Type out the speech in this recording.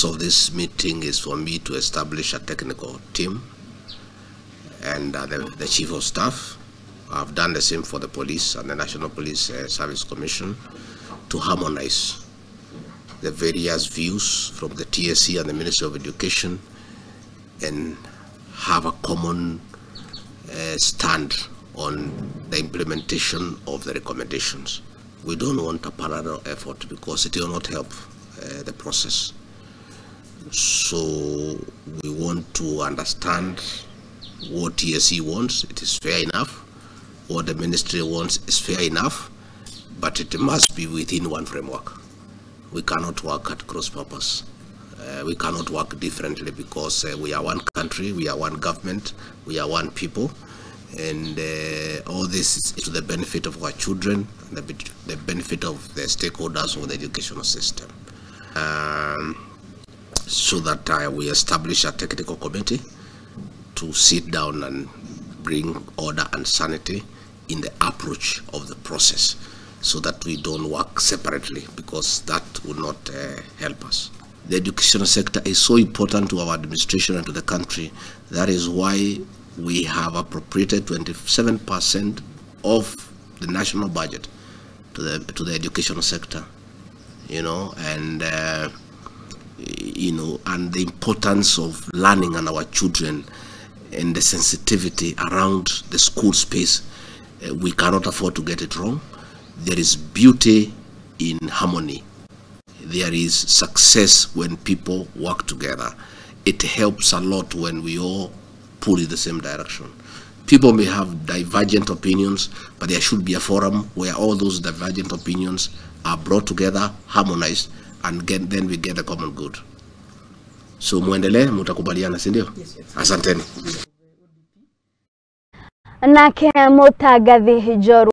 purpose of this meeting is for me to establish a technical team and the Chief of Staff. I've done the same for the police and the National Police Service Commission to harmonize the various views from the TSC and the Ministry of Education and have a common stand on the implementation of the recommendations. We don't want a parallel effort because it will not help the process. So we want to understand what TSC wants. It is fair enough. What the ministry wants is fair enough, but it must be within one framework. We cannot work at cross purpose. We cannot work differently because we are one country, we are one government, we are one people, and all this is to the benefit of our children, and the benefit of the stakeholders of the educational system. So that we establish a technical committee to sit down and bring order and sanity in the approach of the process, so that we don't work separately, because that will not help us. The educational sector is so important to our administration and to the country. That is why we have appropriated 27% of the national budget to the educational sector. And the importance of learning and our children and the sensitivity around the school space. We cannot afford to get it wrong. There is beauty in harmony. There is success when people work together. It helps a lot when we all pull in the same direction. People may have divergent opinions, but there should be a forum where all those divergent opinions are brought together, harmonized, and then we get a common good. So muendelee, mutakubaliana, si ndio? Asanteni. Nake Mutagathi Njoru